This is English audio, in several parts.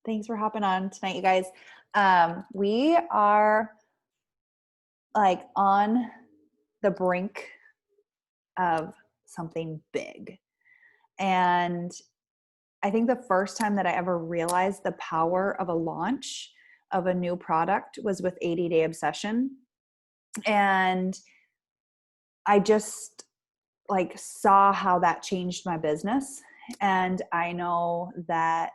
Thanks for hopping on tonight, you guys. We are like on the brink of something big. And I think the first time that I ever realized the power of a launch of a new product was with 80 Day Obsession. And I just like saw how that changed my business. And I know that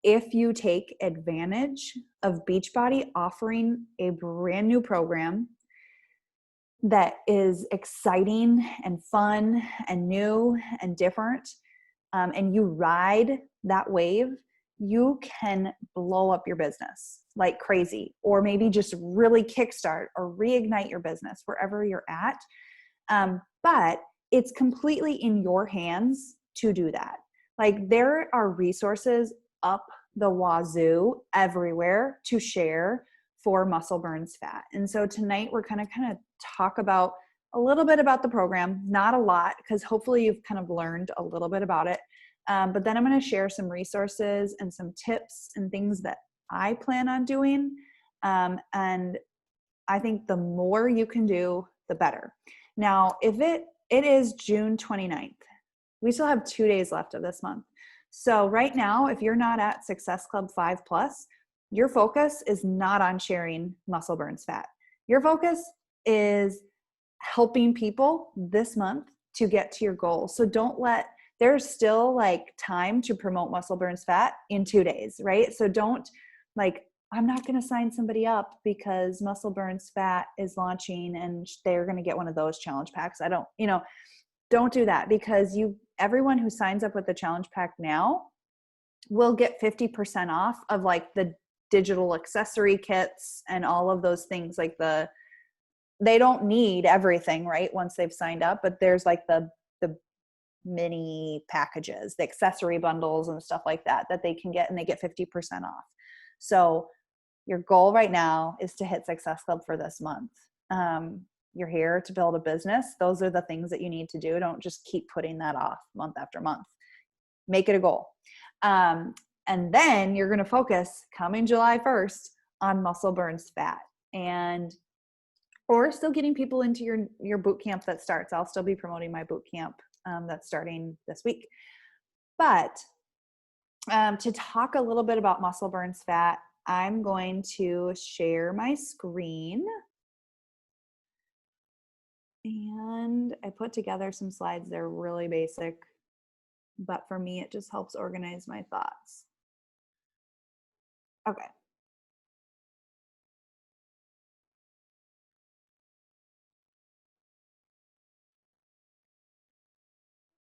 if you take advantage of Beachbody offering a brand new program that is exciting and fun and new and different, and you ride that wave, you can blow up your business like crazy, or maybe just really kickstart or reignite your business wherever you're at. But it's completely in your hands to do that. Like there are resources up the wazoo everywhere to share for Muscle Burns Fat. And so tonight we're kind of talk about a little bit about the program, not a lot, because hopefully you've kind of learned a little bit about it. But then I'm going to share some resources and some tips and things that I plan on doing. And I think the more you can do, the better. Now, if it is June 29th, we still have 2 days left of this month. So right now, if you're not at Success Club 5+, your focus is not on sharing Muscle Burns Fat. Your focus is helping people this month to get to your goal. So there's still like time to promote Muscle Burns Fat in 2 days, right? So don't I'm not going to sign somebody up because Muscle Burns Fat is launching and they're going to get one of those challenge packs. Don't do that, because everyone who signs up with the challenge pack now will get 50% off of like the digital accessory kits and all of those things. Like they don't need everything, right? Once they've signed up, but there's like the mini packages, the accessory bundles and stuff like that they can get, and they get 50% off. So your goal right now is to hit Success Club for this month. You're here to build a business. Those are the things that you need to do. Don't just keep putting that off month after month. Make it a goal. And then you're going to focus coming July 1st on Muscle Burns Fat, or still getting people into your boot camp that starts. I'll still be promoting my boot camp that's starting this week. But to talk a little bit about Muscle Burns Fat, I'm going to share my screen. And I put together some slides. They're really basic, but for me, it just helps organize my thoughts. Okay.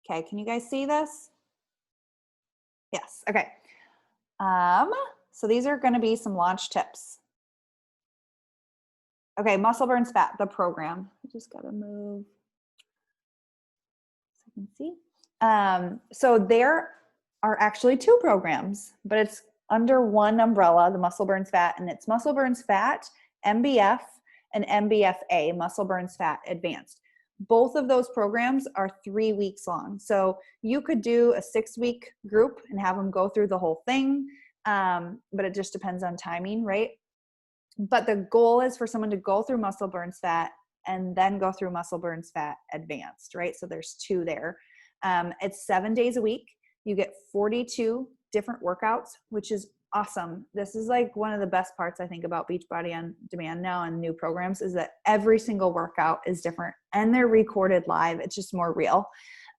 Okay, can you guys see this? Yes, okay. So these are gonna be some launch tips. Okay, Muscle Burns Fat, the program. I just gotta move so you can see. So there are actually 2 programs, but it's under one umbrella, the Muscle Burns Fat, and it's Muscle Burns Fat, MBF, and MBFA, Muscle Burns Fat Advanced. Both of those programs are 3 weeks long. So you could do a 6-week group and have them go through the whole thing, but it just depends on timing, right? But the goal is for someone to go through Muscle Burns Fat and then go through Muscle Burns Fat Advanced, right? So there's 2 there. It's 7 days a week. You get 42 different workouts, which is awesome. This is like one of the best parts I think about Beachbody on Demand now and new programs, is that every single workout is different and they're recorded live. It's just more real.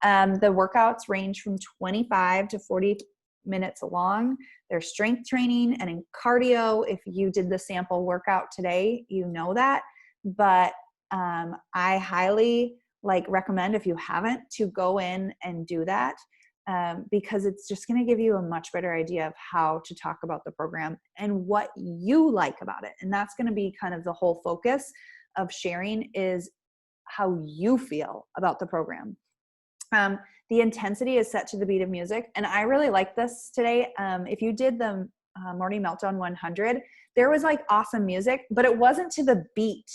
The workouts range from 25 to 40 minutes long. There's strength training and in cardio. If you did the sample workout today, you know that. But I highly recommend, if you haven't, to go in and do that. Because it's just going to give you a much better idea of how to talk about the program and what you like about it. And that's going to be kind of the whole focus of sharing, is how you feel about the program. The intensity is set to the beat of music. And I really like this today. If you did the Morning Meltdown 100, there was like awesome music, but it wasn't to the beat.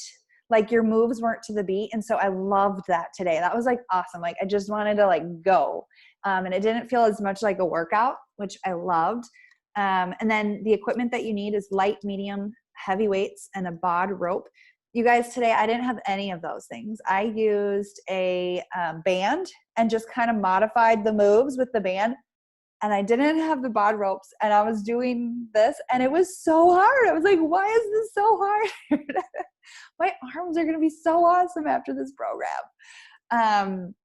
Like your moves weren't to the beat. And so I loved that today. That was like awesome. Like I just wanted to go. And it didn't feel as much like a workout, which I loved. And then the equipment that you need is light, medium, heavy weights, and a bod rope. You guys, today I didn't have any of those things. I used a band and just kind of modified the moves with the band. And I didn't have the bod ropes, and I was doing this, and it was so hard. I was like, why is this so hard? My arms are going to be so awesome after this program.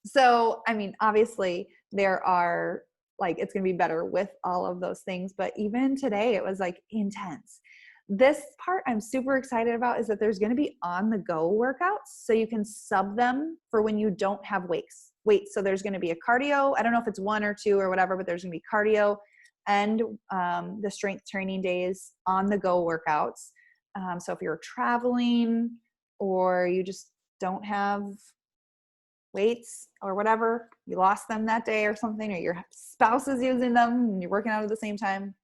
So, I mean, obviously there are like, it's going to be better with all of those things, but even today it was like intense. This part I'm super excited about is that there's going to be on the go workouts. So you can sub them for when you don't have weights. So there's going to be a cardio. I don't know if it's 1 or 2 or whatever, but there's going to be cardio and the strength training days on the go workouts. So if you're traveling or you just don't have weights or whatever, you lost them that day or something, or your spouse is using them and you're working out at the same time.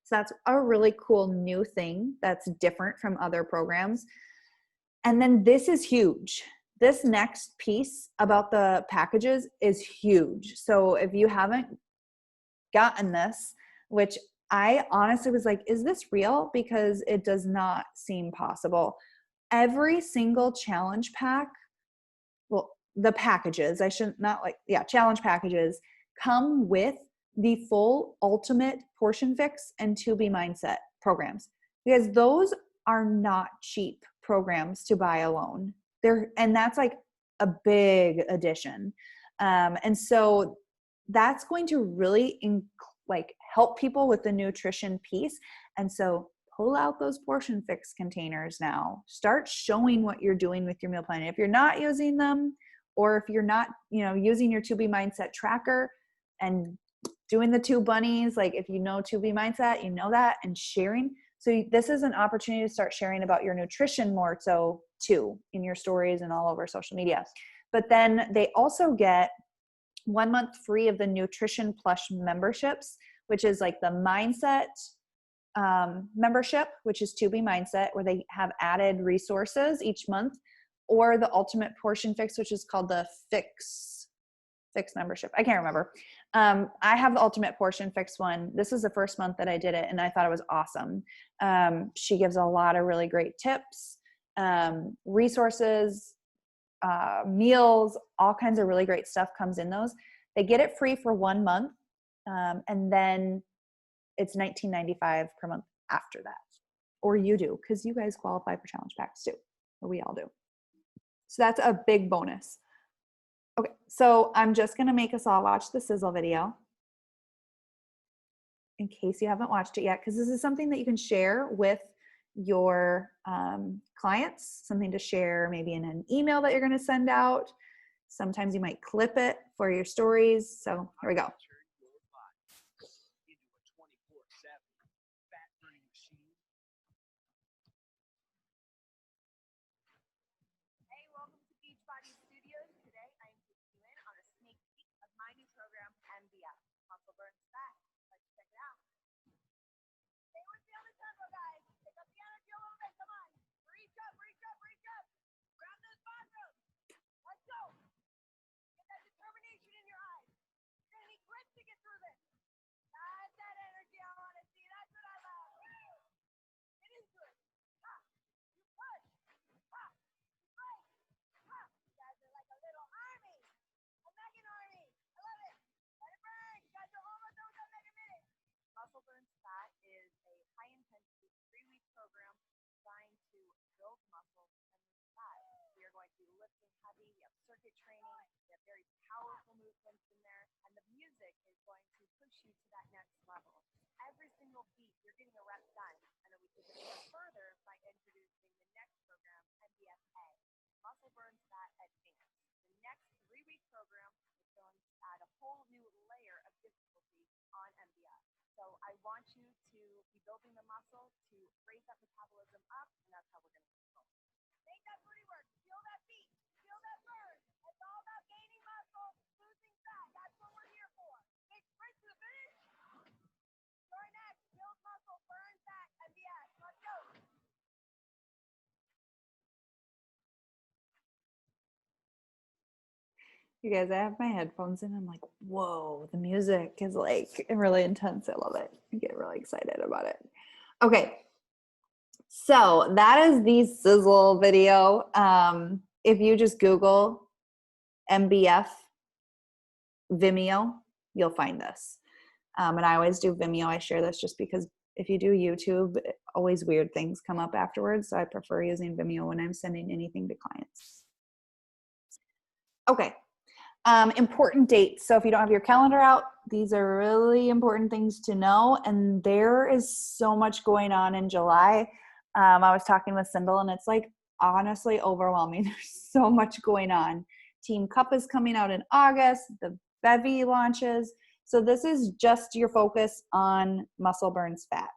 So that's a really cool new thing that's different from other programs. And then this is huge. This next piece about the packages is huge. So if you haven't gotten this, which I honestly was like, is this real? Because it does not seem possible. Every single challenge pack, well, the packages, challenge packages come with the full ultimate portion fix and 2B mindset programs, because those are not cheap programs to buy alone. And that's like a big addition. And so that's going to really help people with the nutrition piece. And so pull out those portion fix containers now. Start showing what you're doing with your meal plan. If you're not using them, or if you're not, using your 2B mindset tracker and doing the 2 bunnies, like if you know 2B mindset, you know that, and sharing. So this is an opportunity to start sharing about your nutrition more so too in your stories and all over social media. But then they also get 1 month free of the Nutrition Plus memberships, which is like the mindset membership, which is 2B mindset, where they have added resources each month, or the ultimate portion fix, which is called the fix membership. I can't remember. I have the ultimate portion fix one. This is the first month that I did it, and I thought it was awesome. She gives a lot of really great tips, resources, meals, all kinds of really great stuff comes in those. They get it free for 1 month, and then it's $19.95 per month after that. Or you do, because you guys qualify for challenge packs too, or we all do. So that's a big bonus. Okay, so I'm just going to make us all watch the sizzle video in case you haven't watched it yet, because this is something that you can share with your clients, something to share maybe in an email that you're going to send out. Sometimes you might clip it for your stories. So here we go. You guys, I have my headphones in. I'm like, whoa, the music is like really intense. I love it. I get really excited about it. Okay. So that is the sizzle video. If you just Google MBF Vimeo, you'll find this. And I always do Vimeo. I share this just because if you do YouTube, always weird things come up afterwards. So I prefer using Vimeo when I'm sending anything to clients. Okay. Important dates. So if you don't have your calendar out, these are really important things to know. And there is so much going on in July. I was talking with Sindel and it's like honestly overwhelming. There's so much going on. Team Cup is coming out in August. The Bevy launches. So this is just your focus on muscle burns fat.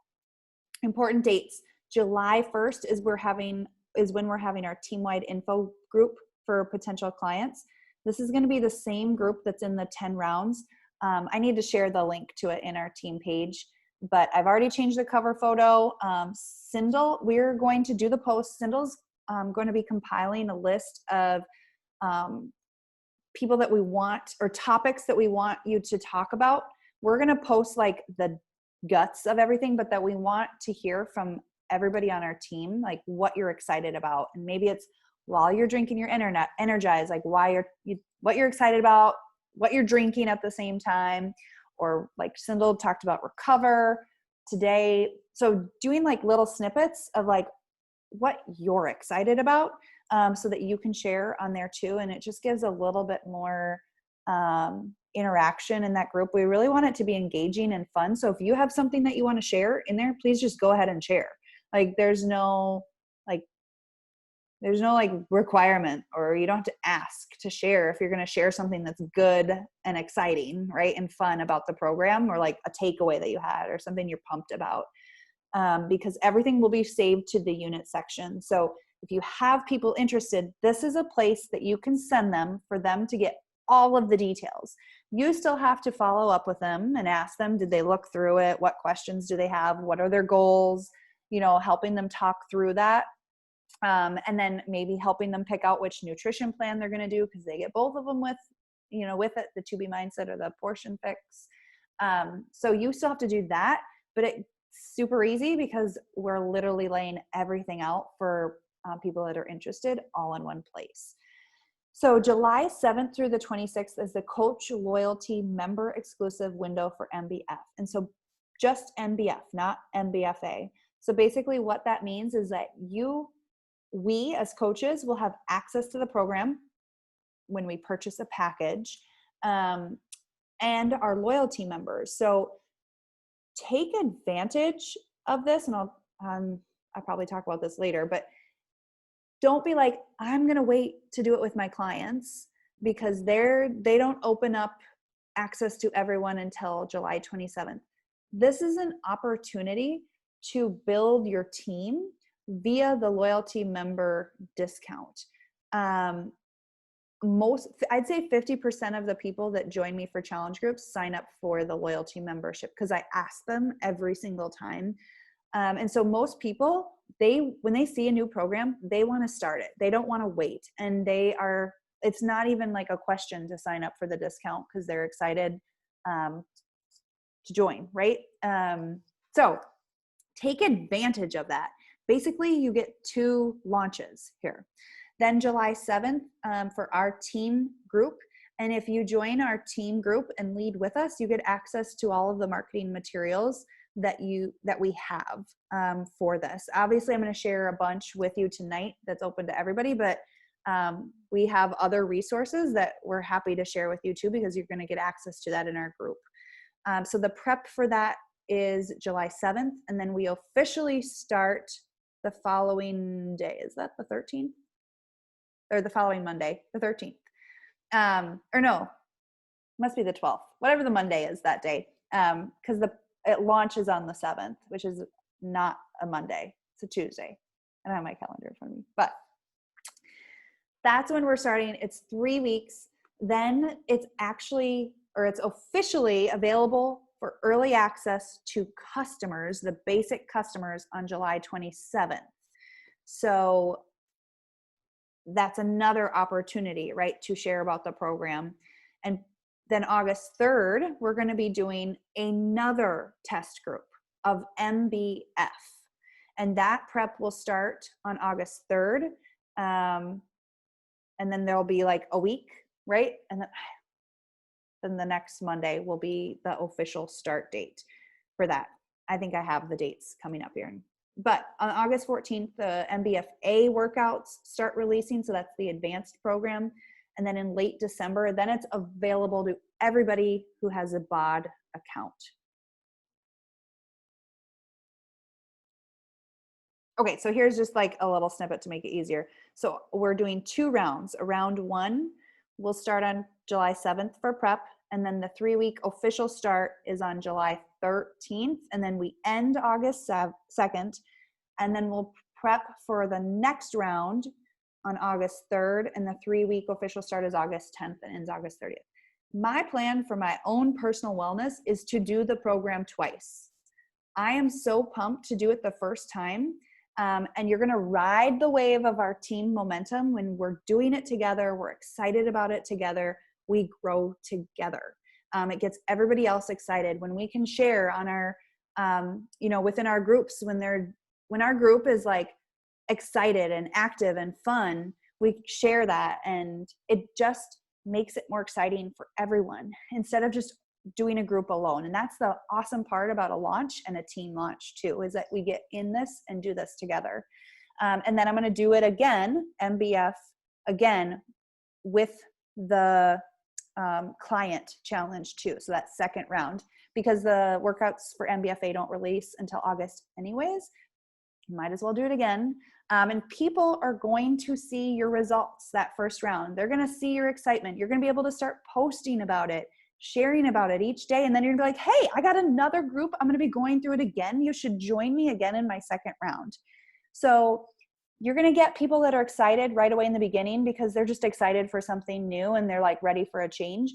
Important dates. July 1st is when we're having our team-wide info group for potential clients. This is going to be the same group that's in the 10 rounds. I need to share the link to it in our team page, but I've already changed the cover photo. Sindel, we're going to do the post. Sindel's going to be compiling a list of people that we want or topics that we want you to talk about. We're going to post like the guts of everything, but that we want to hear from everybody on our team, like what you're excited about. And maybe it's while you're drinking your energize, like what you're excited about, what you're drinking at the same time, or like Sindel talked about recover today. So doing like little snippets of like what you're excited about, so that you can share on there too. And it just gives a little bit more interaction in that group. We really want it to be engaging and fun. So if you have something that you want to share in there, please just go ahead and share. Like there's no requirement, or you don't have to ask to share if you're going to share something that's good and exciting, right? And fun about the program, or like a takeaway that you had or something you're pumped about. Because everything will be saved to the unit section. So if you have people interested, this is a place that you can send them for them to get all of the details. You still have to follow up with them and ask them, did they look through it? What questions do they have? What are their goals? Helping them talk through that. And then maybe helping them pick out which nutrition plan they're going to do, because they get both of them with it, the 2B mindset or the portion fix. So you still have to do that, but it's super easy because we're literally laying everything out for people that are interested all in one place. So July 7th through the 26th is the Coach Loyalty member exclusive window for MBF. And so just MBF, not MBFA. So basically what that means is that we as coaches will have access to the program when we purchase a package, and our loyalty members. So take advantage of this, and I'll probably talk about this later, but don't be like, I'm going to wait to do it with my clients, because they don't open up access to everyone until July 27th. This is an opportunity to build your team via the loyalty member discount. I'd say 50% of the people that join me for challenge groups sign up for the loyalty membership, because I ask them every single time. And so most people, when they see a new program, they want to start it. They don't want to wait. And it's not even like a question to sign up for the discount, because they're excited to join, right? So take advantage of that. Basically, you get 2 launches here. Then July 7th for our team group. And if you join our team group and lead with us, you get access to all of the marketing materials that we have for this. Obviously, I'm going to share a bunch with you tonight that's open to everybody, but we have other resources that we're happy to share with you too, because you're going to get access to that in our group. So the prep for that is July 7th, and then we officially start the following day. Is that the 13th? Or the following Monday, the 13th. Or no, must be the 12th. Whatever the Monday is that day. Because it launches on the 7th, which is not a Monday. It's a Tuesday. I don't have my calendar in front of me. But that's when we're starting. It's 3 weeks. Then it's officially available for early access to customers, the basic customers, on July 27th. So that's another opportunity, right, to share about the program. And then August 3rd, we're going to be doing another test group of MBF. And that prep will start on August 3rd. And then there'll be like a week, right? And then the next Monday will be the official start date for that. I think I have the dates coming up here. But on August 14th, the MBFA workouts start releasing. So that's the advanced program. And then in late December, then it's available to everybody who has a BOD account. Okay, so here's just like a little snippet to make it easier. So we're doing 2 rounds. Round 1 will start on July 7th for prep. And then the 3-week official start is on July 13th. And then we end August 2nd. And then we'll prep for the next round on August 3rd. And the 3-week official start is August 10th and ends August 30th. My plan for my own personal wellness is to do the program twice. I am so pumped to do it the first time. And you're going to ride the wave of our team momentum when we're doing it together. We're excited about it together. We grow together. It gets everybody else excited when we can share on our, within our groups, when our group is like excited and active and fun, we share that, and it just makes it more exciting for everyone instead of just doing a group alone. And that's the awesome part about a launch and a team launch too, is that we get in this and do this together. And then I'm going to do it again, MBF again, with the client challenge too. So that second round, because the workouts for MBFA don't release until August anyways, might as well do it again. And people are going to see your results that first round. They're going to see your excitement. You're going to be able to start posting about it, sharing about it each day. And then you're going to be like, hey, I got another group. I'm going to be going through it again. You should join me again in my second round. So you're going to get people that are excited right away in the beginning because they're just excited for something new and they're like ready for a change.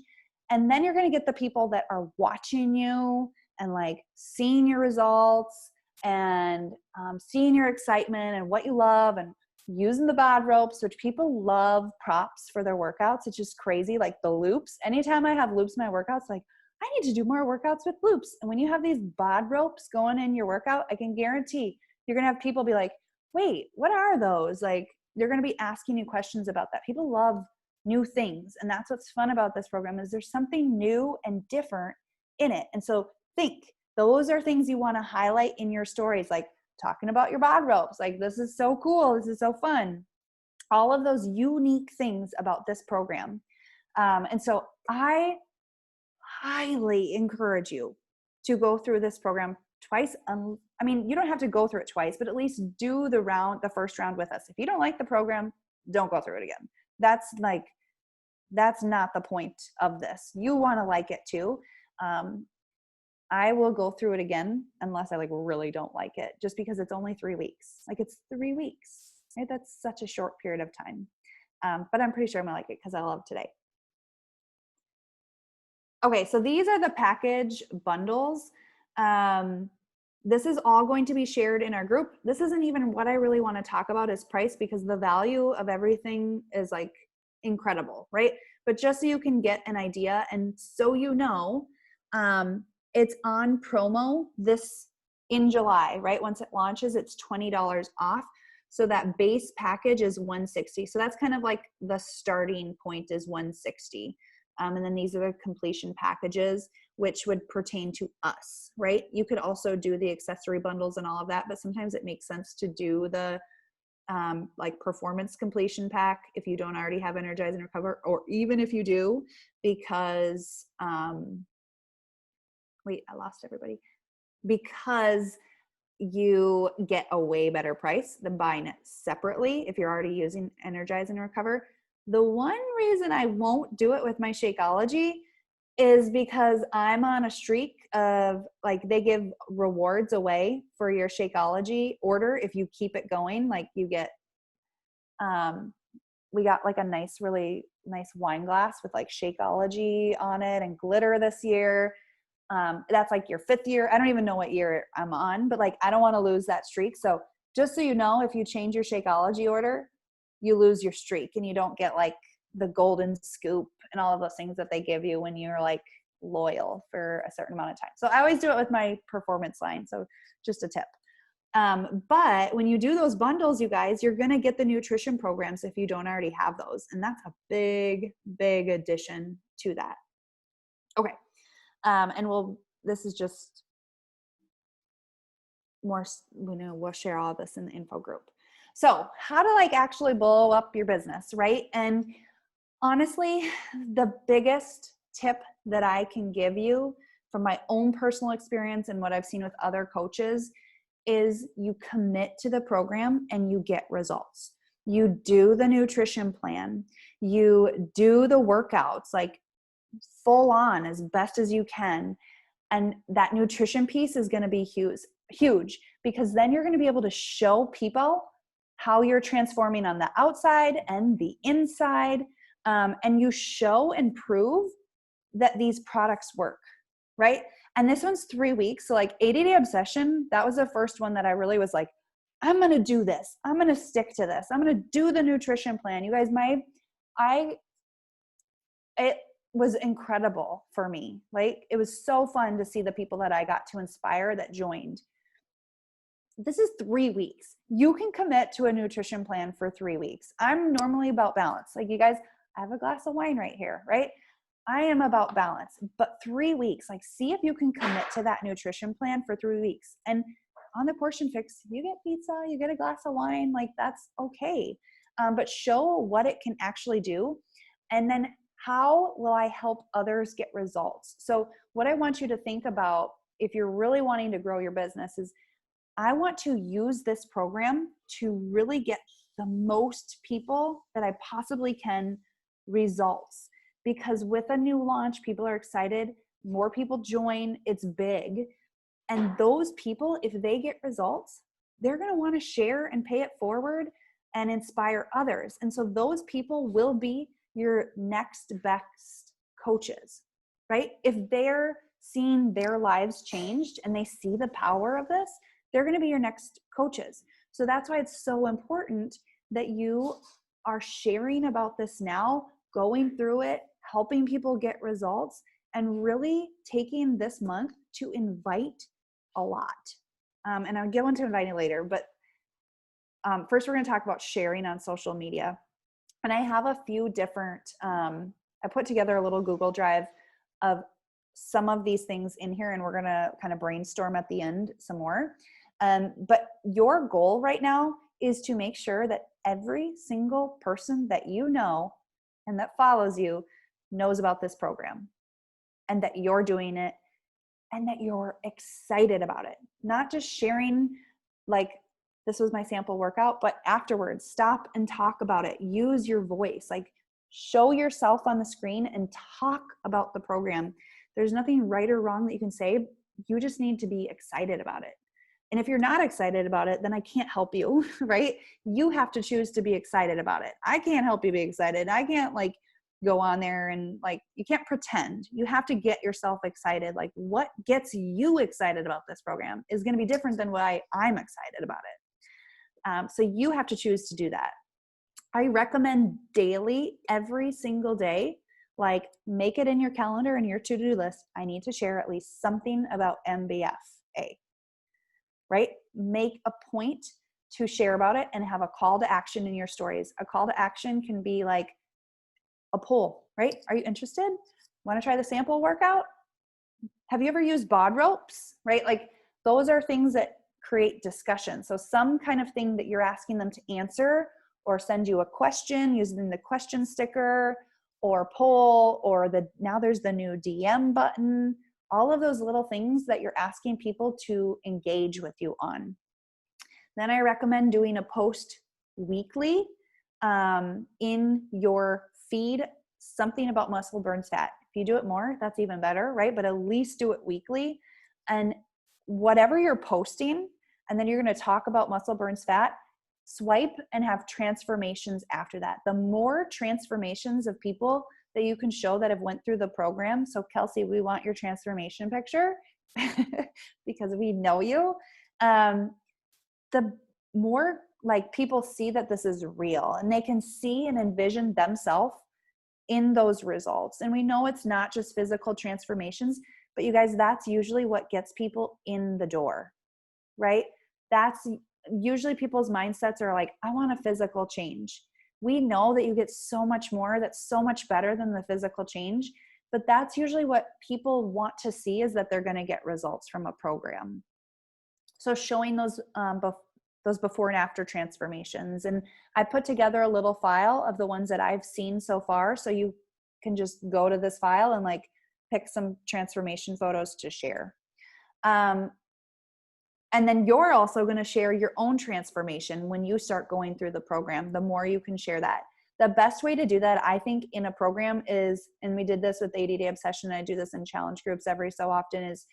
And then you're going to get the people that are watching you and like seeing your results and seeing your excitement and what you love and using the bod ropes, which people love props for their workouts. It's just crazy. Like the loops. Anytime I have loops in my workouts, like I need to do more workouts with loops. And when you have these bod ropes going in your workout, I can guarantee you're going to have people be like, wait, what are those? Like they're going to be asking you questions about that. People love new things. And that's what's fun about this program is there's something new and different in it. And so think those are things you want to highlight in your stories, like talking about your bod ropes. Like, this is so cool. This is so fun. All of those unique things about this program. And so I highly encourage you to go through this program twice. I mean, you don't have to go through it twice, but at least do the first round with us. If you don't like the program, don't go through it again. That's not the point of this. You want to like it too. I will go through it again unless I like really don't like it, just because it's only 3 weeks. Like it's 3 weeks, right? That's such a short period of time. But I'm pretty sure I'm gonna like it because I love today. Okay, so these are the package bundles. This is all going to be shared in our group. This isn't even what I really want to talk about is price, because the value of everything is like incredible, right? But just so you can get an idea, and so you know, it's on promo this in July, right? Once it launches, it's $20 off. So that base package is $160. So that's kind of like the starting point is $160. And then these are the completion packages, which would pertain to us, right? You could also do the accessory bundles and all of that, but sometimes it makes sense to do the like performance completion pack if you don't already have Energize and Recover, or even if you do, because wait, I lost everybody. Because you get a way better price than buying it separately if you're already using Energize and Recover. The one reason I won't do it with my Shakeology is because I'm on a streak of like, they give rewards away for your Shakeology order if you keep it going. Like you get, we got like a really nice wine glass with like Shakeology on it and glitter this year. That's like your 5th year. I don't even know what year I'm on, but like, I don't want to lose that streak. So just so you know, if you change your Shakeology order, you lose your streak and you don't get like the golden scoop and all of those things that they give you when you're like loyal for a certain amount of time. So I always do it with my performance line. So just a tip. But when you do those bundles, you guys, you're going to get the nutrition programs if you don't already have those. And that's a big, big addition to that. Okay. And this is just more, we'll share all of this in the info group. So how to like actually blow up your business, right? And honestly, the biggest tip that I can give you from my own personal experience and what I've seen with other coaches is you commit to the program and you get results. You do the nutrition plan, you do the workouts like full on as best as you can. And that nutrition piece is going to be huge, because then you're going to be able to show people how you're transforming on the outside and the inside. And you show and prove that these products work, right? And this one's 3 weeks. So like 80-day obsession, that was the first one that I really was like, I'm going to do this. I'm going to stick to this. I'm going to do the nutrition plan. You guys, it was incredible for me. Like, it was so fun to see the people that I got to inspire that joined. This is 3 weeks. You can commit to a nutrition plan for 3 weeks. I'm normally about balance. Like, you guys, I have a glass of wine right here, right? I am about balance, but 3 weeks, like, see if you can commit to that nutrition plan for 3 weeks. And on the portion fix, you get pizza, you get a glass of wine, like, that's okay. But show what it can actually do. And then how will I help others get results? So what I want you to think about if you're really wanting to grow your business is, I want to use this program to really get the most people that I possibly can results. Because with a new launch, people are excited, more people join, it's big. And those people, if they get results, they're going to want to share and pay it forward and inspire others. And so those people will be your next best coaches, right? If they're seeing their lives changed and they see the power of this, they're going to be your next coaches. So that's why it's so important that you are sharing about this now, going through it, helping people get results, and really taking this month to invite a lot. And I'll get into inviting later, but first we're going to talk about sharing on social media. And I have a few different, I put together a little Google Drive of some of these things in here, and we're going to kind of brainstorm at the end some more. But your goal right now is to make sure that every single person that you know and that follows you knows about this program, and that you're doing it, and that you're excited about it. Not just sharing like, this was my sample workout, but afterwards, stop and talk about it. Use your voice, like show yourself on the screen and talk about the program. There's nothing right or wrong that you can say. You just need to be excited about it. And if you're not excited about it, then I can't help you, right? You have to choose to be excited about it. I can't help you be excited. I can't like go on there and like, you can't pretend. You have to get yourself excited. Like, what gets you excited about this program is going to be different than why I'm excited about it. So you have to choose to do that. I recommend daily, every single day, like make it in your calendar and your to-do list. I need to share at least something about MBFA, right? Make a point to share about it and have a call to action in your stories. A call to action can be like a poll, right? Are you interested? Want to try the sample workout? Have you ever used bod ropes, right? Like, those are things that create discussion. So some kind of thing that you're asking them to answer, or send you a question using the question sticker, or poll, or now there's the new DM button, all of those little things that you're asking people to engage with you on. Then I recommend doing a post weekly in your feed, something about muscle burns fat. If you do it more, that's even better, right? But at least do it weekly. And whatever you're posting, and then you're going to talk about muscle burns fat, swipe and have transformations after that. The more transformations of people that you can show that have went through the program. So Kelsey, we want your transformation picture because we know you. The more like people see that this is real and they can see and envision themselves in those results. And we know it's not just physical transformations, but you guys, that's usually what gets people in the door, right? That's usually people's mindsets are like, I want a physical change. We know that you get so much more that's so much better than the physical change, but that's usually what people want to see, is that they're going to get results from a program. So showing those before and after transformations. And I put together a little file of the ones that I've seen so far. So you can just go to this file and like pick some transformation photos to share. And then you're also going to share your own transformation when you start going through the program. The more you can share that. The best way to do that, I think, in a program is, and we did this with 80-Day Obsession, I do this in challenge groups every so often, is,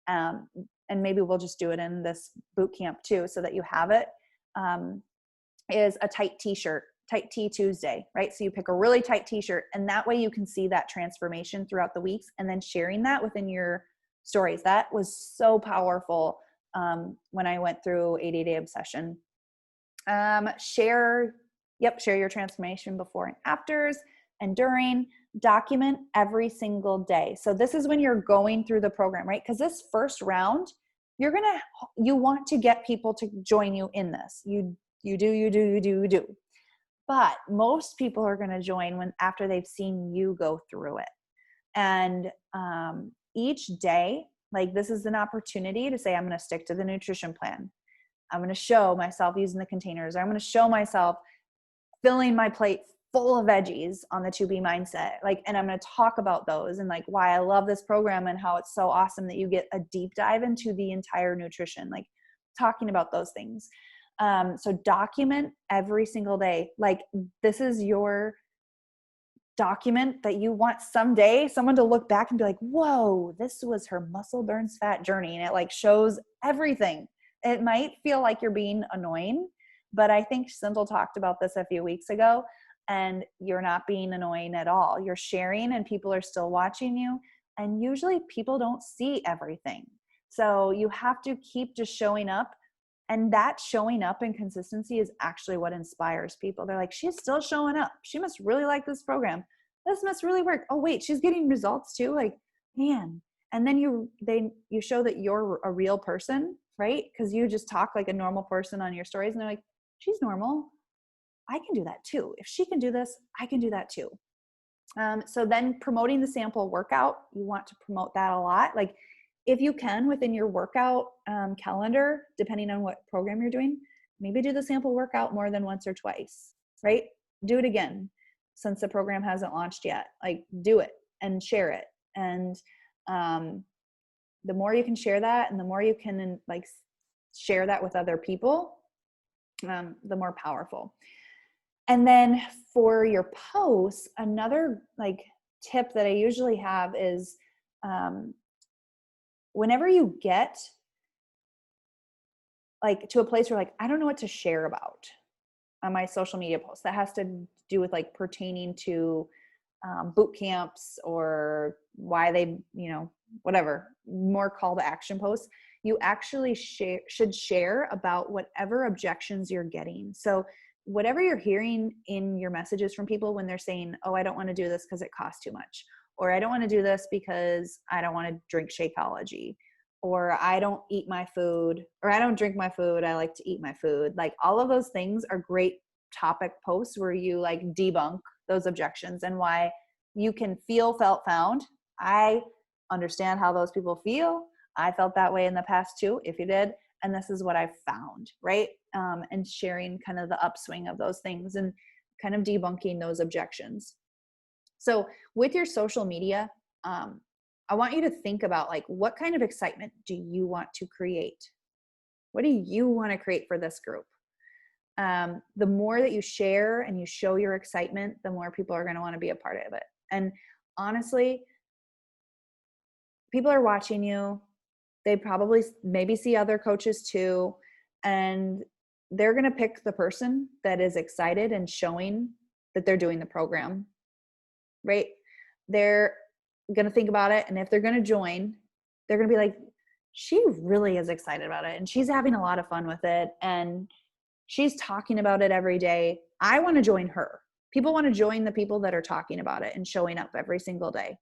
and maybe we'll just do it in this boot camp too, so that you have it, is a tight t-shirt, tight T Tuesday, right? So you pick a really tight t-shirt, and that way you can see that transformation throughout the weeks, and then sharing that within your stories. That was so powerful when I went through 80-Day Obsession. Share your transformation before and afters and during. Document every single day. So this is when you're going through the program, right? Because this first round, you want to get people to join you in this. You do. But most people are going to join after they've seen you go through it. And each day, like, this is an opportunity to say, I'm going to stick to the nutrition plan. I'm going to show myself using the containers. I'm going to show myself filling my plate full of veggies on the 2B mindset. Like, and I'm going to talk about those and like why I love this program and how it's so awesome that you get a deep dive into the entire nutrition, like talking about those things. So document every single day. Like, this is your document that you want someday someone to look back and be like, whoa, this was her muscle burns fat journey. And it like shows everything. It might feel like you're being annoying, but I think Cynthia talked about this a few weeks ago, and you're not being annoying at all. You're sharing and people are still watching you. And usually people don't see everything. So you have to keep just showing up. And that showing up and consistency is actually what inspires people. They're like, she's still showing up. She must really like this program. This must really work. Oh, wait, she's getting results too. Like, man. And then you show that you're a real person, right? Because you just talk like a normal person on your stories, and they're like, she's normal. I can do that too. If she can do this, I can do that too. So then promoting the sample workout, you want to promote that a lot. Like, if you can, within your workout calendar, depending on what program you're doing, maybe do the sample workout more than once or twice, right? Do it again since the program hasn't launched yet. Like, do it and share it. And the more you can share that, and the more you can like share that with other people, the more powerful. And then for your posts, another like tip that I usually have is whenever you get like to a place where like, I don't know what to share about on my social media posts, that has to do with like pertaining to boot camps or why they, whatever, more call to action posts, you actually should share about whatever objections you're getting. So whatever you're hearing in your messages from people when they're saying, oh, I don't want to do this because it costs too much, or I don't want to do this because I don't want to drink Shakeology, or I don't eat my food, or I don't drink my food, I like to eat my food. Like, all of those things are great topic posts where you like debunk those objections and why you can feel, felt, found. I understand how those people feel. I felt that way in the past too, if you did. And this is what I've found, right? And sharing kind of the upswing of those things and kind of debunking those objections. So with your social media, I want you to think about like, what kind of excitement do you want to create? What do you want to create for this group? The more that you share and you show your excitement, the more people are going to want to be a part of it. And honestly, people are watching you. They probably maybe see other coaches too. And they're going to pick the person that is excited and showing that they're doing the program, right? They're going to think about it. And if they're going to join, they're going to be like, she really is excited about it. And she's having a lot of fun with it. And She's talking about it every day. I want to join her. People want to join the people that are talking about it and showing up every single day.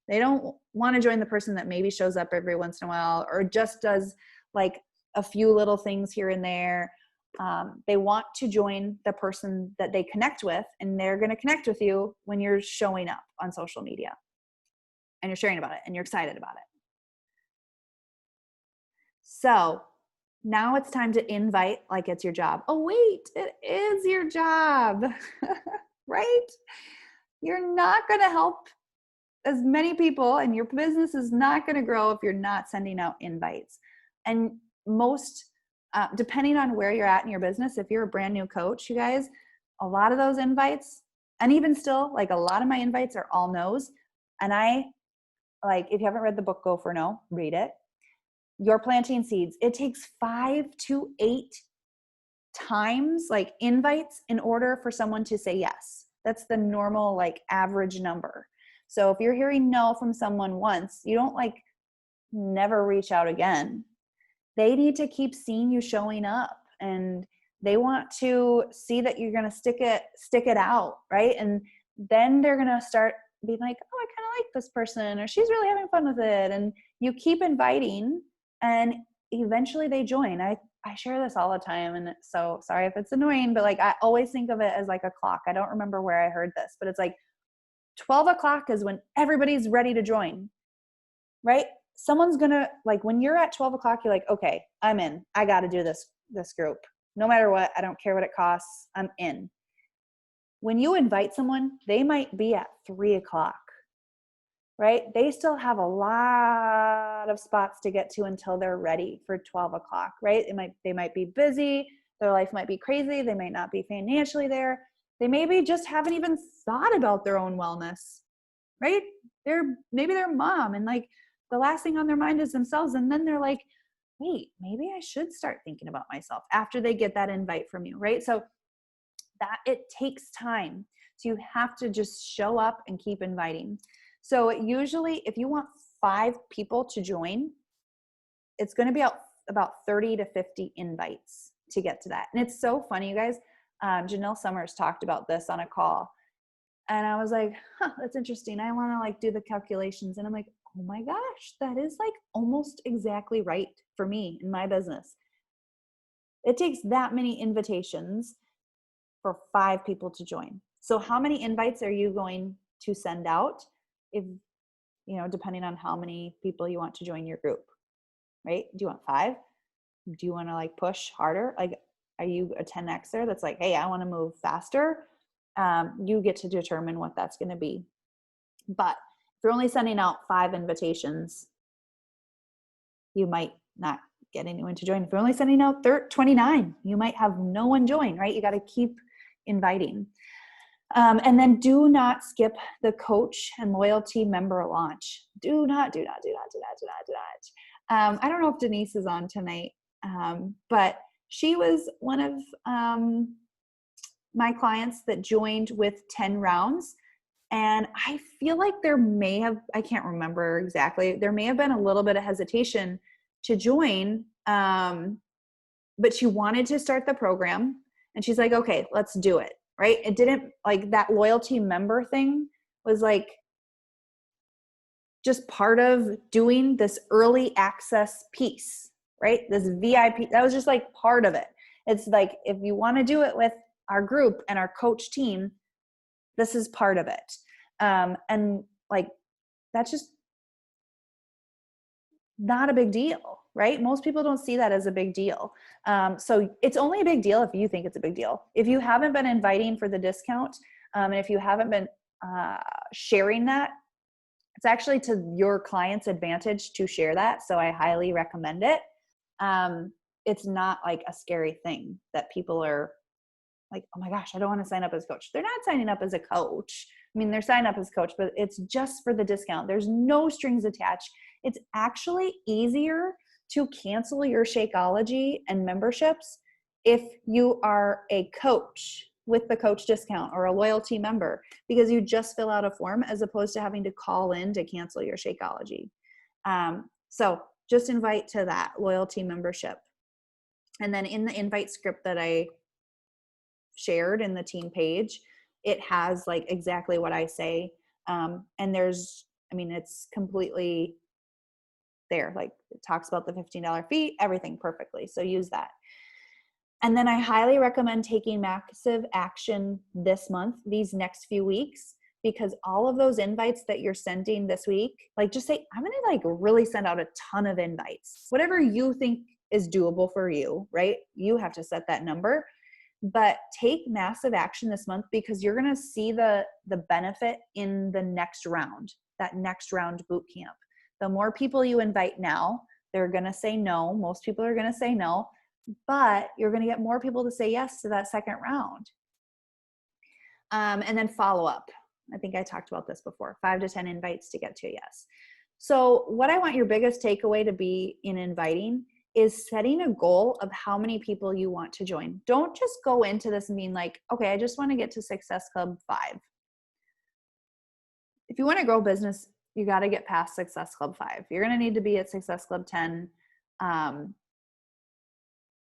They don't want to join the person that maybe shows up every once in a while or just does like a few little things here and there. They want to join the person that they connect with, and they're going to connect with you when you're showing up on social media and you're sharing about it and you're excited about it. So now it's time to invite like it's your job. Oh, wait, it is your job, right? You're not going to help as many people, and your business is not going to grow if you're not sending out invites. And most, depending on where you're at in your business, if you're a brand new coach, you guys, a lot of those invites, and even still, like a lot of my invites are all no's. And I, like, if you haven't read the book, Go for No, read it. You're planting seeds. It takes 5 to 8 times, like invites, in order for someone to say yes. That's the normal, like, average number. So if you're hearing no from someone once, you don't like never reach out again. They need to keep seeing you showing up, and they want to see that you're going to stick it out, right? And then they're going to start being like, oh, I kind of like this person, or she's really having fun with it. And you keep inviting, and eventually they join. I share this all the time, and so sorry if it's annoying, but like I always think of it as like a clock. I don't remember where I heard this, but it's like 12 o'clock is when everybody's ready to join, right? Someone's gonna, like, when you're at 12 o'clock, you're like, okay, I'm in. I got to do this group. No matter what, I don't care what it costs. I'm in. When you invite someone, they might be at 3 o'clock, right? They still have a lot of spots to get to until they're ready for 12 o'clock, right? They might be busy. Their life might be crazy. They might not be financially there. They maybe just haven't even thought about their own wellness, right? Maybe their mom, and like the last thing on their mind is themselves. And then they're like, wait, maybe I should start thinking about myself after they get that invite from you, right? So that it takes time. So you have to just show up and keep inviting. So usually if you want 5 people to join, it's going to be about 30 to 50 invites to get to that. And it's so funny, you guys. Janelle Summers talked about this on a call, and I was like, that's interesting. I want to like do the calculations. And I'm like, oh my gosh, that is like almost exactly right for me in my business. It takes that many invitations for 5 people to join. So how many invites are you going to send out? If, depending on how many people you want to join your group, right? Do you want 5? Do you want to like push harder? Like, are you a 10Xer that's like, hey, I want to move faster? You get to determine what that's going to be. But if you're only sending out 5 invitations, you might not get anyone to join. If you're only sending out 29, you might have no one join, right? You got to keep inviting. And then do not skip the coach and loyalty member launch. Do not. I don't know if Denise is on tonight, but she was one of my clients that joined with 10 rounds. And I feel like I can't remember exactly, there may have been a little bit of hesitation to join, but she wanted to start the program. And she's like, okay, let's do it, right? It didn't, like, that loyalty member thing was like just part of doing this early access piece, right? This VIP, that was just like part of it. It's like, if you want to do it with our group and our coach team, this is part of it. And like, that's just not a big deal, right? Most people don't see that as a big deal. So it's only a big deal if you think it's a big deal. If you haven't been inviting for the discount, and if you haven't been sharing that, it's actually to your client's advantage to share that. So I highly recommend it. It's not like a scary thing that people are like, oh my gosh, I don't want to sign up as a coach. They're not signing up as a coach. I mean, they're signing up as a coach, but it's just for the discount. There's no strings attached. It's actually easier to cancel your Shakeology and memberships if you are a coach with the coach discount or a loyalty member, because you just fill out a form as opposed to having to call in to cancel your Shakeology. So just invite to that loyalty membership. And then in the invite script that I shared in the team page, it has like exactly what I say. And it's completely there. Like it talks about the $15 fee, everything perfectly. So use that. And then I highly recommend taking massive action this month, these next few weeks, because all of those invites that you're sending this week, like just say, I'm going to like really send out a ton of invites, whatever you think is doable for you, right? You have to set that number, but take massive action this month because you're going to see the benefit in the next round, that next round boot camp. The more people you invite now, they're going to say no. Most people are going to say no, but you're going to get more people to say yes to that second round. And then follow up. I think I talked about this before, 5 to 10 invites to get to a yes. So what I want your biggest takeaway to be in inviting is setting a goal of how many people you want to join. Don't just go into this and being like, okay, I just want to get to Success Club 5. If you want to grow business, you got to get past Success Club 5. You're going to need to be at Success Club 10.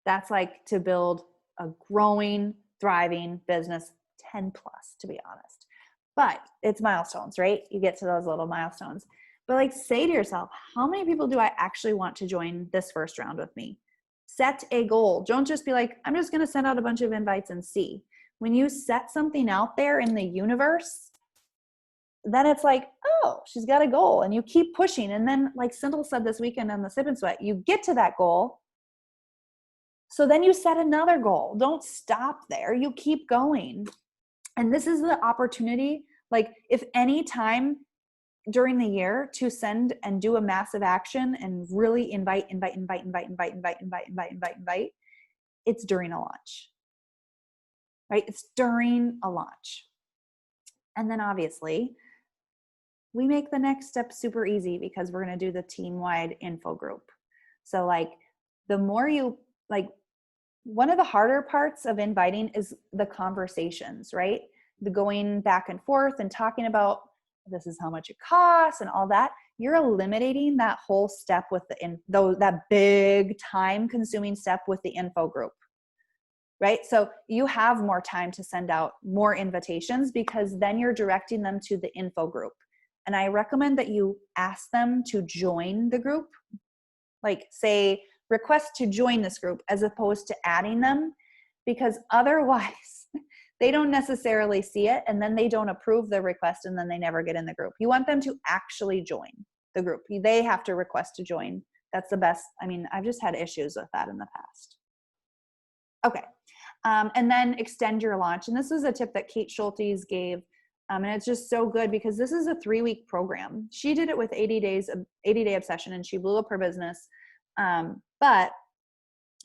That's like to build a growing, thriving business, 10 plus, to be honest. But it's milestones, right? You get to those little milestones. But like say to yourself, how many people do I actually want to join this first round with me? Set a goal. Don't just be like, I'm just going to send out a bunch of invites and see. When you set something out there in the universe, then it's like, oh, she's got a goal. And you keep pushing. And then like Cindy said this weekend on the Sip and Sweat, you get to that goal. So then you set another goal. Don't stop there. You keep going. And this is the opportunity, like if any time during the year to send and do a massive action and really invite, it's during a launch, right? It's during a launch. And then obviously we make the next step super easy because we're going to do the team-wide info group. So like the more you like, one of the harder parts of inviting is the conversations, right? The going back and forth and talking about this is how much it costs and all that. You're eliminating that whole step with that big time consuming step with the info group, right? So you have more time to send out more invitations because then you're directing them to the info group. And I recommend that you ask them to join the group, like say, request to join this group as opposed to adding them, because otherwise they don't necessarily see it and then they don't approve the request and then they never get in the group. You want them to actually join the group. They have to request to join. That's the best. I mean, I've just had issues with that in the past. Okay. And then extend your launch. And this is a tip that Kate Schultes gave. And it's just so good because this is a 3-week program. She did it with 80 Day Obsession and she blew up her business. But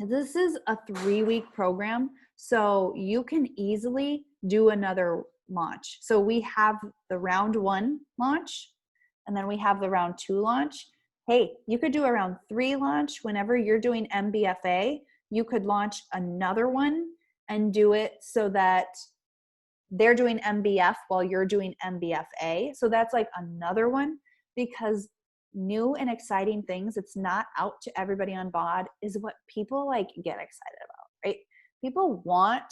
this is a 3-week program, so you can easily do another launch. So we have the round 1 launch, and then we have the round 2 launch. Hey, you could do a round 3 launch whenever you're doing MBFA. You could launch another one and do it so that they're doing MBF while you're doing MBFA. So that's like another one, because new and exciting things, it's not out to everybody on BOD, is what people like get excited about, right? People want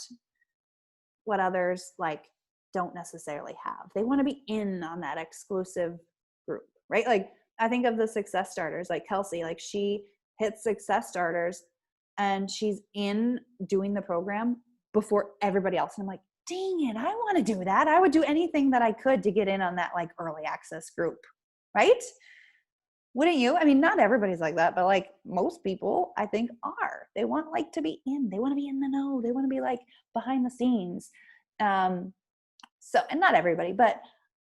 what others like don't necessarily have. They want to be in on that exclusive group, right? Like I think of the success starters, like Kelsey, like she hit success starters and she's in doing the program before everybody else. And I'm like, dang it, I want to do that. I would do anything that I could to get in on that like early access group, right? Wouldn't you? I mean, not everybody's like that, but like most people I think are. They want like to be in, they want to be in the know. They want to be like behind the scenes. And not everybody, but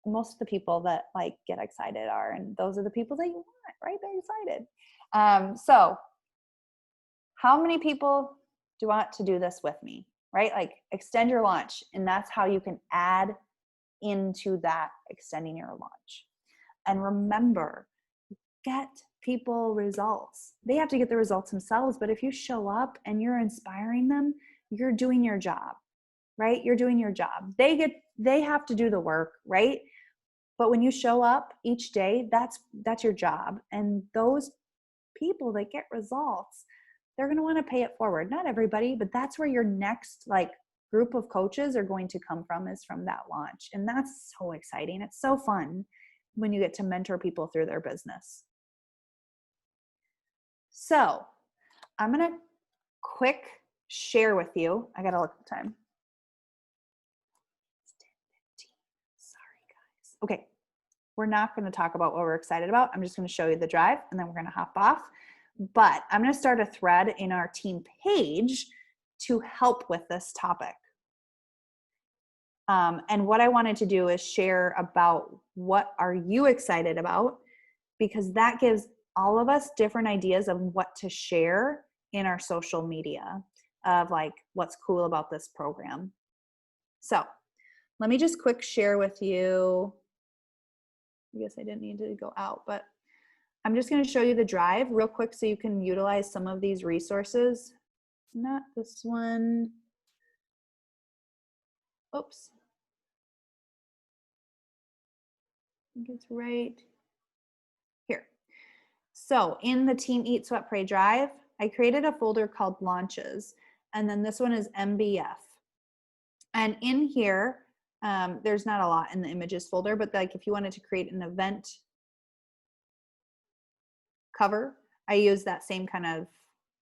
most of the people that like get excited are, and those are the people that you want, right? They're excited. So how many people do you want to do this with me, right? Like extend your launch. And that's how you can add into that extending your launch. And remember, get people results. They have to get the results themselves, but if you show up and you're inspiring them, you're doing your job, right? You're doing your job. They have to do the work, right? But when you show up each day, that's your job. And those people that get results, they're going to want to pay it forward. Not everybody, but that's where your next like group of coaches are going to come from is from that launch. And that's so exciting. It's so fun when you get to mentor people through their business. So I'm going to quick share with you. I got to look at the time. It's 10:15. Sorry, guys. Okay. We're not going to talk about what we're excited about. I'm just going to show you the drive and then we're going to hop off. But I'm going to start a thread in our team page to help with this topic. And what I wanted to do is share about what are you excited about, because that gives all of us different ideas of what to share in our social media of like what's cool about this program. So let me just quick share with you. I guess I didn't need to go out, but I'm just going to show you the drive real quick so you can utilize some of these resources. Not this one. Oops. I think it's right here. So in the Team Eat, Sweat, Pray drive, I created a folder called Launches. And then this one is MBF. And in here, there's not a lot in the images folder, but like if you wanted to create an event cover, I use that same kind of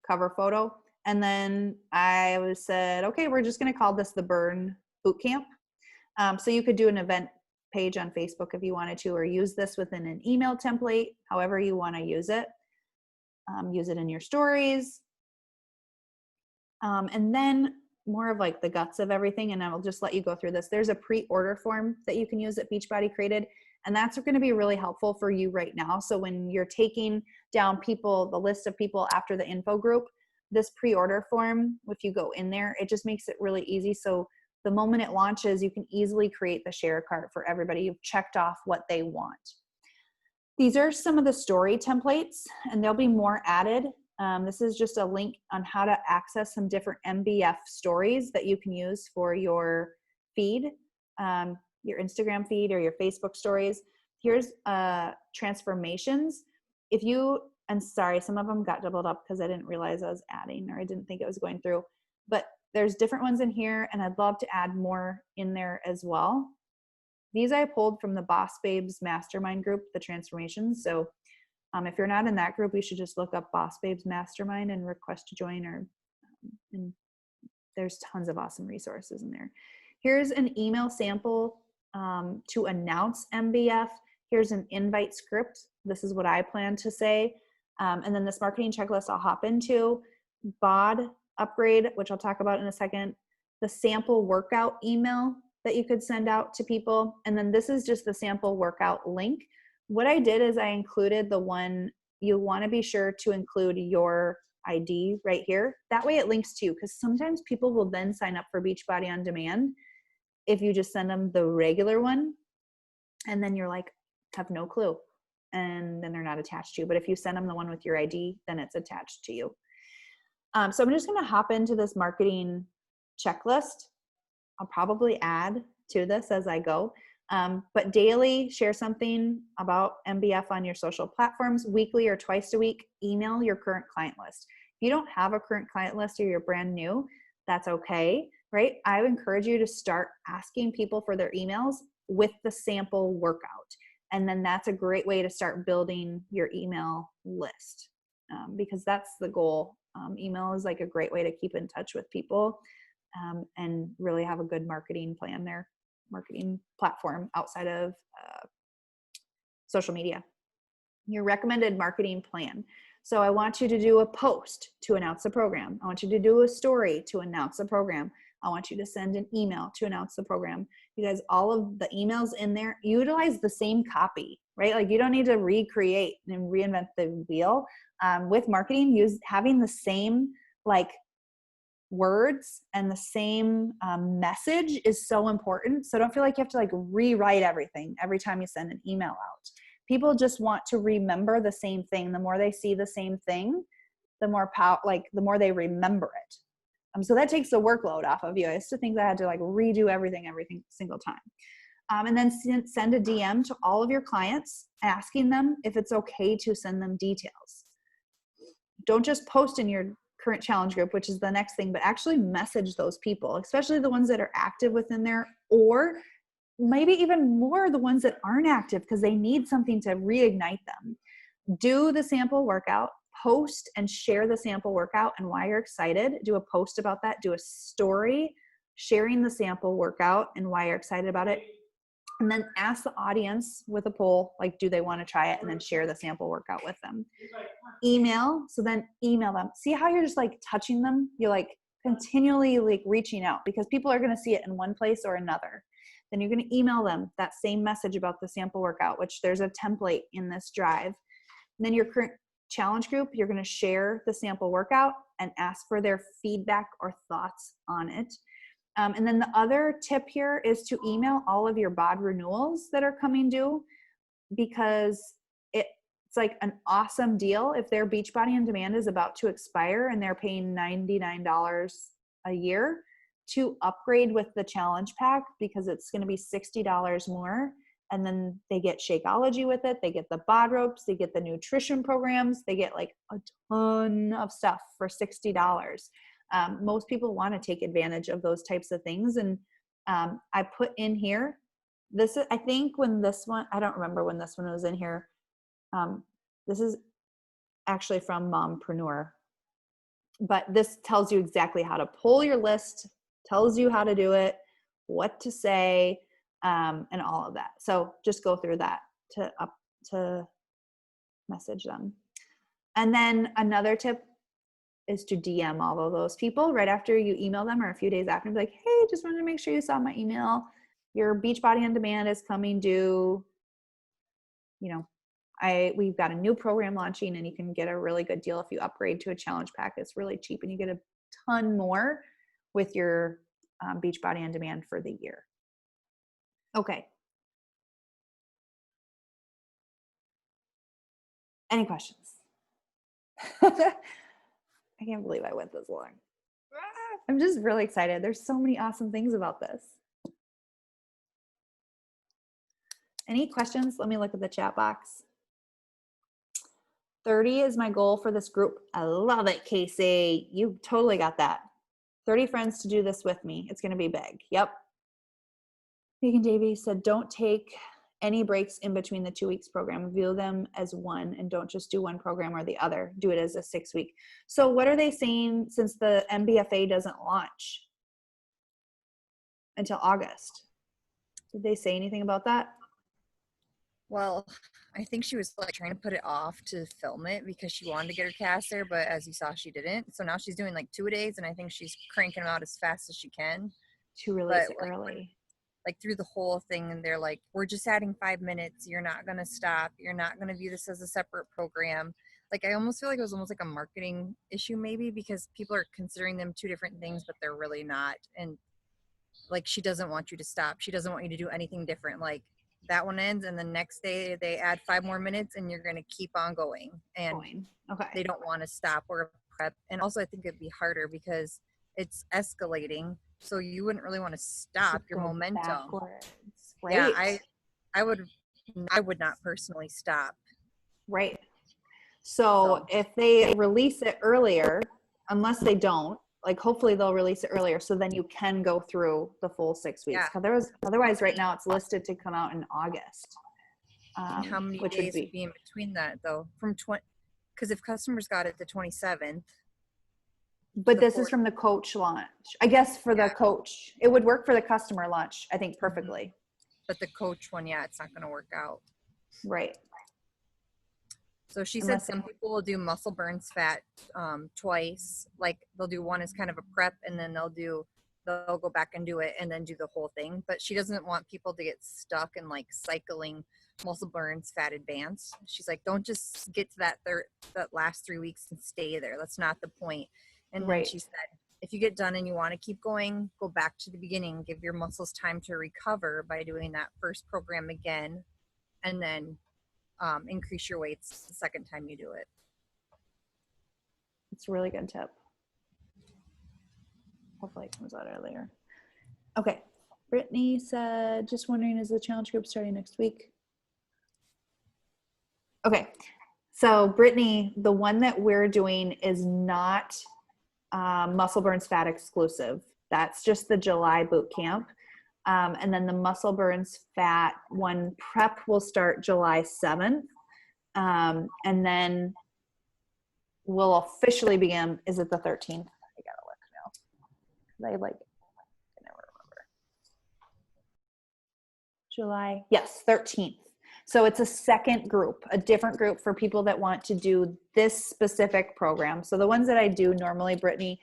cover photo. And then I said, okay, we're just going to call this the Burn Bootcamp. So you could do an event page on Facebook if you wanted to, or use this within an email template, however you want to use it. Use it in your stories. And then more of like the guts of everything, and I'll just let you go through this. There's a pre-order form that you can use that Beachbody created, and that's going to be really helpful for you right now. So when you're taking down the list of people after the info group, this pre-order form, if you go in there, it just makes it really easy. So the moment it launches, you can easily create the share cart for everybody. You've checked off what they want. These are some of the story templates, and there'll be more added. This is just a link on how to access some different MBF stories that you can use for your feed, your Instagram feed or your Facebook stories. Here's transformations. And sorry, some of them got doubled up because I didn't realize I was adding, or I didn't think it was going through, but there's different ones in here, and I'd love to add more in there as well. These I pulled from the Boss Babes Mastermind group, the transformations. So if you're not in that group, you should just look up Boss Babes Mastermind and request to join, and there's tons of awesome resources in there. Here's an email sample to announce MBF. Here's an invite script. This is what I plan to say. And then this marketing checklist I'll hop into. BOD upgrade, which I'll talk about in a second. The sample workout email that you could send out to people. And then this is just the sample workout link. What I did is I included the one, you want to be sure to include your ID right here. That way it links to you, because sometimes people will then sign up for Beachbody On Demand if you just send them the regular one, and then you're like, have no clue, and then they're not attached to you. But if you send them the one with your ID, then it's attached to you. So I'm just going to hop into this marketing checklist. I'll probably add to this as I go. But daily, share something about MBF on your social platforms. Weekly or twice a week, email your current client list. If you don't have a current client list or you're brand new, that's okay, right? I would encourage you to start asking people for their emails with the sample workout. And then that's a great way to start building your email list, because that's the goal. Email is like a great way to keep in touch with people and really have a good marketing plan there, marketing platform outside of social media. Your recommended marketing plan. So I want you to do a post to announce the program. I want you to do a story to announce the program. I want you to send an email to announce the program. You guys, all of the emails in there, utilize the same copy, right? Like you don't need to recreate and reinvent the wheel. With marketing, having the same like words and the same message is so important. So don't feel like you have to like rewrite everything every time you send an email out. People just want to remember the same thing. The more they see the same thing, the more the more they remember it. So that takes the workload off of you. I used to think that I had to like redo everything every single time. And then send a DM to all of your clients asking them if it's okay to send them details. Don't just post in your current challenge group, which is the next thing, but actually message those people, especially the ones that are active within there, or maybe even more the ones that aren't active because they need something to reignite them. Do the sample workout, post and share the sample workout and why you're excited. Do a post about that. Do a story sharing the sample workout and why you're excited about it. And then ask the audience with a poll, like, do they want to try it? And then share the sample workout with them. Email. So then email them. See how you're just like touching them? You're like continually like reaching out because people are going to see it in one place or another. Then you're going to email them that same message about the sample workout, which there's a template in this drive. And then your current challenge group, you're going to share the sample workout and ask for their feedback or thoughts on it. And then the other tip here is to email all of your BOD renewals that are coming due, because it's like an awesome deal. If their Beachbody On Demand is about to expire and they're paying $99 a year to upgrade with the challenge pack, because it's going to be $60 more. And then they get Shakeology with it. They get the BOD ropes. They get the nutrition programs. They get like a ton of stuff for $60. Most people want to take advantage of those types of things. And I put in here, this is, I think when this one, I don't remember when this one was in here. This is actually from Mompreneur, but this tells you exactly how to pull your list, tells you how to do it, what to say, and all of that. So just go through that to message them. And then another tip is to DM all of those people right after you email them, or a few days after, and be like, hey, just wanted to make sure you saw my email. Your Beachbody On Demand is coming due. You know, we've got a new program launching, and you can get a really good deal if you upgrade to a challenge pack. It's really cheap, and you get a ton more with your Beachbody On Demand for the year. Okay. Any questions? I can't believe I went this long. I'm just really excited. There's so many awesome things about this. Any questions? Let me look at the chat box. 30 is my goal for this group. I love it, Casey. You totally got that. 30 friends to do this with me. It's going to be big. Yep. Megan Davey said, don't take any breaks in between the 2 weeks program. View them as one, and don't just do one program or the other. Do it as a 6 week. So what are they saying since the MBFA doesn't launch until August? Did they say anything about that? Well, I think she was like trying to put it off to film it because she wanted to get her cast there, but as you saw, she didn't. So now she's doing like 2-a-days, and I think she's cranking them out as fast as she can. To release it early. Like through the whole thing, and they're like, we're just adding 5 minutes. You're not going to stop. You're not going to view this as a separate program. Like, I almost feel like it was almost like a marketing issue maybe, because people are considering them two different things, but they're really not. And like, she doesn't want you to stop. She doesn't want you to do anything different. Like, that one ends, and the next day they add 5 more minutes, and you're going to keep on going. And okay. They don't want to stop or prep. And also I think it'd be harder because it's escalating. So you wouldn't really want to stop your momentum. Backwards, right? Yeah, I would not personally stop. Right. So if they release it earlier, unless they don't, like hopefully they'll release it earlier, so then you can go through the full 6 weeks. Yeah. Otherwise, right now it's listed to come out in August. How many days would be in between that though? Because if customers got it the 27th. But this is from the coach launch. I guess for the coach, it would work for the customer launch, I think, perfectly. Mm-hmm. But the coach one, it's not going to work out. Right. So she said some people will do muscle burns fat twice. Like they'll do one as kind of a prep, and then they'll go back and do it and then do the whole thing. But she doesn't want people to get stuck in like cycling muscle burns fat advanced. She's like, don't just get to that last 3 weeks and stay there. That's not the point. And then she said, if you get done and you want to keep going, go back to the beginning, give your muscles time to recover by doing that first program again, and then increase your weights the second time you do it. It's a really good tip. Hopefully it comes out earlier. Okay. Brittany said, just wondering, is the challenge group starting next week? Okay. So Brittany, the one that we're doing is not Muscle Burns Fat exclusive. That's just the July boot camp. And then the Muscle Burns Fat one prep will start July 7th. And then we'll officially begin. Is it the 13th? I gotta look now. I never remember. July, yes, 13th. So it's a second group, a different group for people that want to do this specific program. So the ones that I do normally, Brittany,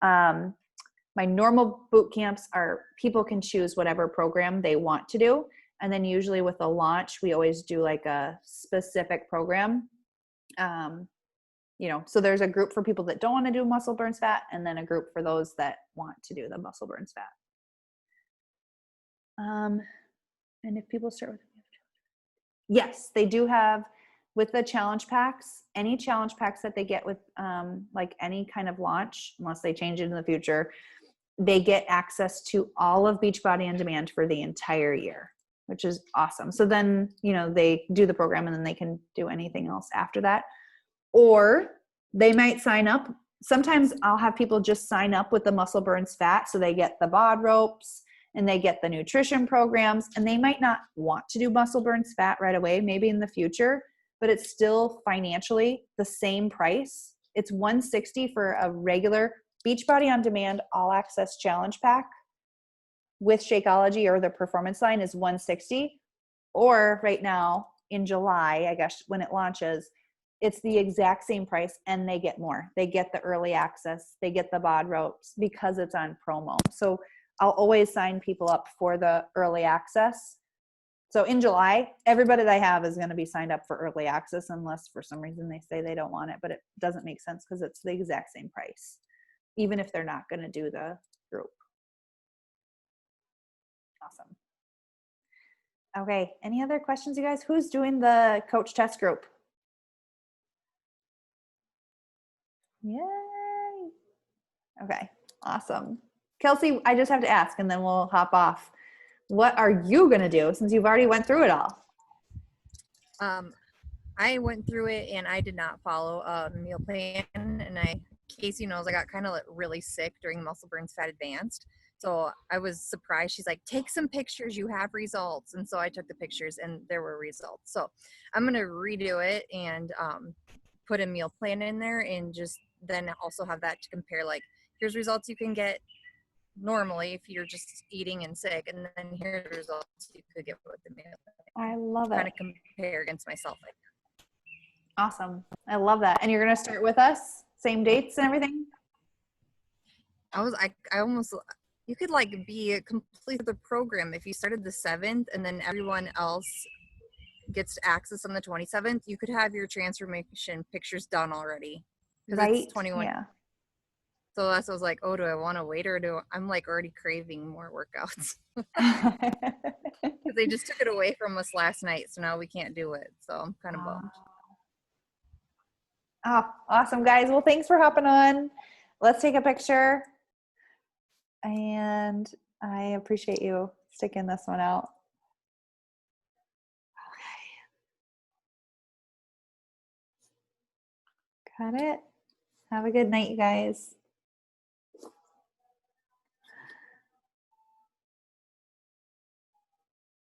my normal boot camps are people can choose whatever program they want to do. And then usually with a launch, we always do like a specific program. So there's a group for people that don't want to do Muscle Burns Fat, and then a group for those that want to do the Muscle Burns Fat. And if people start with, yes, they do have with the challenge packs, any challenge packs that they get with like any kind of launch, unless they change it in the future, they get access to all of Beachbody On Demand for the entire year, which is awesome. So then, they do the program and then they can do anything else after that. Or they might sign up. Sometimes I'll have people just sign up with the Muscle Burns Fat. So they get the bod ropes and they get the nutrition programs, and they might not want to do Muscle Burns Fat right away, maybe in the future, but it's still financially the same price. It's $160 for a regular Beachbody On Demand All Access Challenge Pack with Shakeology or the Performance Line is $160. Or right now in July, I guess when it launches, it's the exact same price and they get more. They get the early access, they get the bod ropes because it's on promo. So I'll always sign people up for the early access. So in July, everybody that I have is going to be signed up for early access unless for some reason they say they don't want it, but it doesn't make sense because it's the exact same price, even if they're not going to do the group. Awesome. Okay. Any other questions, you guys? Who's doing the coach test group? Yay. Okay. Awesome. Kelsey, I just have to ask and then we'll hop off. What are you going to do since you've already went through it all? I went through it and I did not follow a meal plan. And Casey knows I got kind of really sick during Muscle Burns Fat Advanced. So I was surprised. She's like, take some pictures, you have results. And so I took the pictures and there were results. So I'm going to redo it and put a meal plan in there and just then also have that to compare, like, here's results you can get normally if you're just eating and sick, and then here's the results you could get with the meal plan. I love it. Kind of compare against myself. Awesome. I love that. And you're going to start with us? Same dates and everything? I almost, you could be complete the program if you started the 7th and then everyone else gets access on the 27th. You could have your transformation pictures done already. Right. It's 21. Yeah. So that's I was like, oh, do I want to wait or I'm already craving more workouts. Because they just took it away from us last night. So now we can't do it. So I'm kind of bummed. Oh, awesome, guys. Well, thanks for hopping on. Let's take a picture. And I appreciate you sticking this one out. Okay. Got it. Have a good night, you guys.